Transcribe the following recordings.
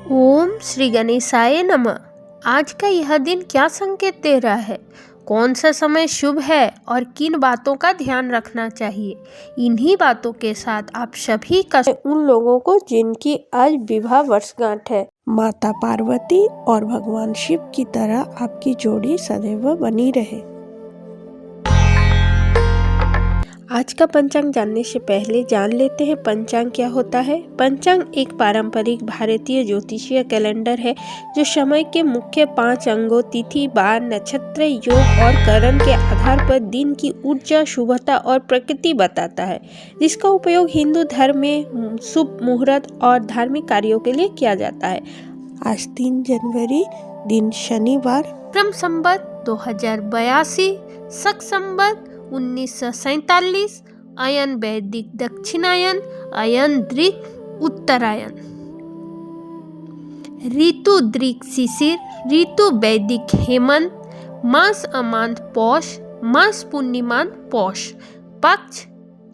ओम श्री गणेशाय नमः। आज का यह दिन क्या संकेत दे रहा है? कौन सा समय शुभ है और किन बातों का ध्यान रखना चाहिए? इन्हीं बातों के साथ आप सभी का उन लोगों को जिनकी आज विवाह वर्षगांठ है। माता पार्वती और भगवान शिव की तरह आपकी जोड़ी सदैव बनी रहे। आज का पंचांग जानने से पहले जान लेते हैं पंचांग क्या होता है। पंचांग एक पारंपरिक भारतीय ज्योतिषीय कैलेंडर है जो समय के मुख्य 5 अंगों तिथि, बार, नक्षत्र, योग और करण के आधार पर दिन की ऊर्जा, शुभता और प्रकृति बताता है, जिसका उपयोग हिंदू धर्म में शुभ मुहूर्त और धार्मिक कार्यों के लिए किया जाता है। आज 3 जनवरी दिन शनिवार, विक्रम संवत 2082, शक संवत 1947, अयन वैदिक दक्षिणायन, अयन दृक उत्तरायण, ऋतु दृक शिशिर, ऋतु वैदिक हेमंत, मास अमांत पौष, मास पूर्णिमान पौष, पक्ष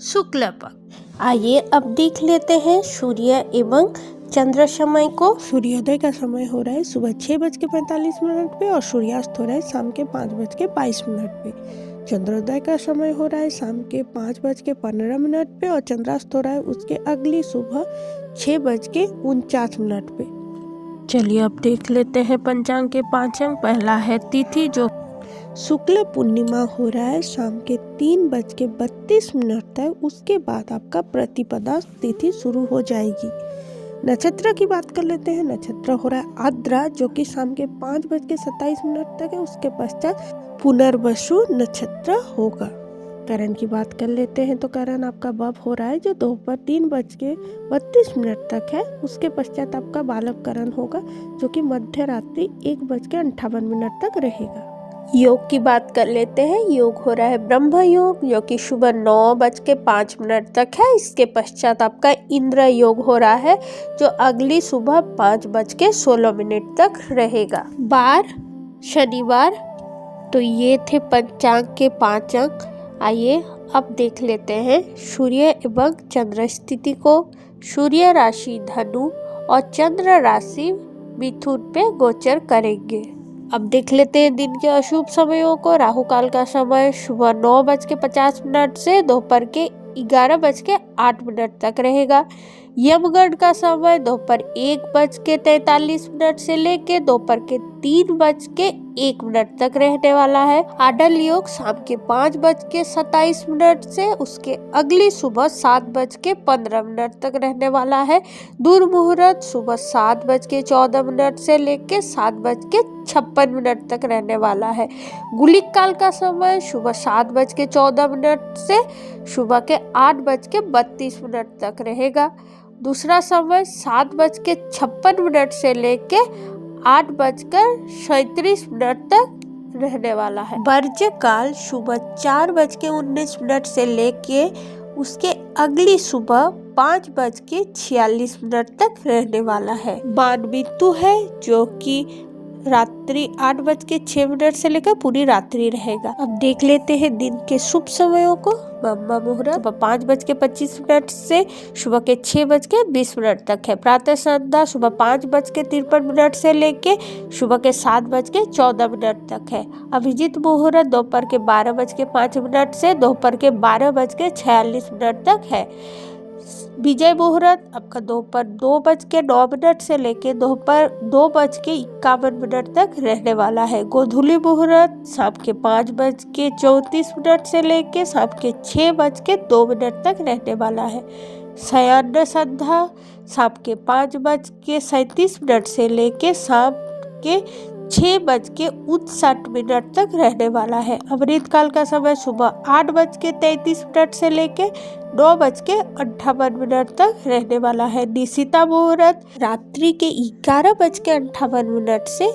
शुक्ल पक्ष। आइए अब देख लेते हैं सूर्य एवं चंद्र समय को। सूर्योदय का समय हो रहा है सुबह 6:45 पे और सूर्यास्त हो रहा है शाम के 5:22 पे। चंद्रोदय का समय हो रहा है शाम के 5:15 पे और चंद्रास्त हो रहा है उसके अगली सुबह 6:49 पे। चलिए अब देख लेते हैं पंचांग के 5 अंक। पहला है तिथि, जो शुक्ल पूर्णिमा हो रहा है शाम के 3:32 तक। उसके बाद आपका प्रतिपदा तिथि शुरू हो जाएगी। नक्षत्र की बात कर लेते हैं। नक्षत्र हो रहा है आद्रा, जो कि शाम के 5:27 तक है। उसके पश्चात पुनर्वसु नक्षत्र होगा। करण की बात कर लेते हैं तो करण आपका बब हो रहा है जो दोपहर 3:32 तक है। उसके पश्चात आपका बालव करण होगा जो कि मध्य रात्रि 1:58 तक रहेगा। योग की बात कर लेते हैं। योग हो रहा है ब्रह्म योग, जो कि सुबह 9:05 तक है। इसके पश्चात आपका इंद्र योग हो रहा है जो अगली सुबह 5:16 तक रहेगा। बार शनिवार। तो ये थे पंचांग के 5 अंक। आइए अब देख लेते हैं सूर्य एवं चंद्र स्थिति को। सूर्य राशि धनु और चंद्र राशि मिथुन पे गोचर करेंगे। अब देख लेते हैं दिन के अशुभ समयों को। राहु काल का समय सुबह 9:50 से दोपहर के 11:08 तक रहेगा। यमगढ़ का समय दोपहर 1:43 से लेके दोपहर के 3:01 तक रहने वाला है। आडल योग शाम के 5:27 से उसके अगली सुबह 7:15 तक रहने वाला है। दुर्मुहूर्त सुबह 7:14 से लेके 7:56 तक रहने वाला है। गुलिक काल का समय सुबह 7:14 से सुबह के 8:32 तक रहेगा। दूसरा समय 7:56 से लेके 8:37 तक रहने वाला है। वर्ज्य काल सुबह 4:19 से लेके उसके अगली सुबह 5:46 तक रहने वाला है। मान मृत्यु है जो कि रात्रि 8:06 से लेकर पूरी रात्रि रहेगा। अब देख लेते हैं दिन के शुभ समयों को। ब्रह्म मुहूर्त सुबह 5:25 से सुबह के 6:20 तक है। प्रातः संध्या सुबह 5:53 से लेके सुबह के 7:14 तक है। अभिजीत मुहूर्त दोपहर के 12:05 से दोपहर के 12:46 तक है। विजय मुहूर्त आपका दोपहर 2:09 से लेके दोपहर 2:51 तक रहने वाला है। गोधूली मुहूर्त शाम के 5:34 से लेके शाम के 6:02 तक रहने वाला है। शयन संध्या शाम के 5:37 से लेके शाम के 6:59 तक रहने वाला है। अमृत काल का समय सुबह 8:33 से लेके 9:58 तक रहने वाला है। निशिता मुहूर्त रात्रि के 11:58 से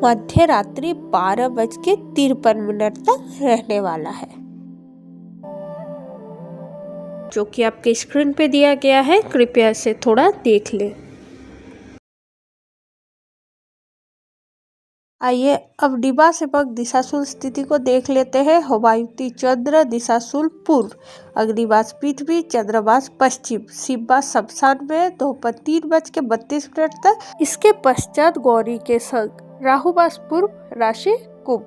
मध्य रात्रि 12:53 तक रहने वाला है, जो कि आपके स्क्रीन पे दिया गया है। कृपया से थोड़ा देख लें। आइए अब डिंबाशेपक दिशाशूल स्थिति को देख लेते हैं। होबायुति चंद्र दिशाशूल पूर्व, अग्निबास पृथ्वी, चंद्रबास पश्चिम, शिवबास शमशान में दोपहर 3:32 तक। इसके पश्चात गौरी के संग राहुबास पूर्व, राशि कुंभ।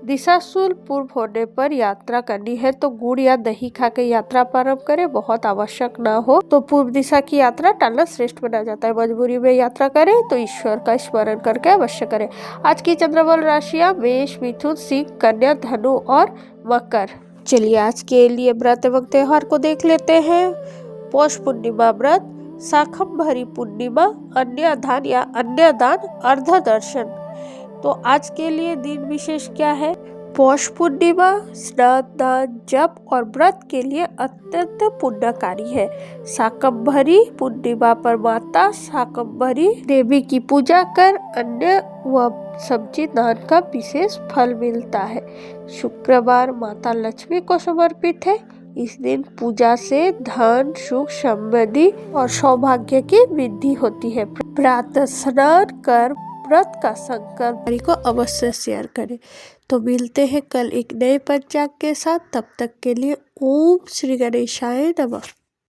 दिशाशूल पूर्व होने पर यात्रा करनी है तो गुड़ या दही खा के यात्रा प्रारंभ करें। बहुत आवश्यक ना हो तो पूर्व दिशा की यात्रा टालना श्रेष्ठ माना जाता है। मजबूरी में यात्रा करें तो ईश्वर का स्मरण करके अवश्य करें। आज की चंद्रबल राशियां मेष, मिथुन, सिंह, कन्या, धनु और मकर। चलिए आज के लिए व्रत एवं त्योहार को देख लेते हैं। पौष पूर्णिमा व्रत, शाकंभरी पूर्णिमा, अन्नदान या अन्नदान, अर्ध दर्शन। तो आज के लिए दिन विशेष क्या है? पौष पूर्णिमा स्नान, दान, जप और व्रत के लिए अत्यंत पुण्यकारी है। शाकंभरी पूर्णिमा पर माता शाकंभरी देवी की पूजा कर अन्न व सब्जी दान का विशेष फल मिलता है। शुक्रवार माता लक्ष्मी को समर्पित है। इस दिन पूजा से धन, सुख, समृद्धि और सौभाग्य की वृद्धि होती है। प्रातः स्नान कर व्रत का संकल्प को अवश्य शेयर करें। तो मिलते हैं कल एक नए पंचांग के साथ। तब तक के लिए ओम श्री गणेशाय नमः।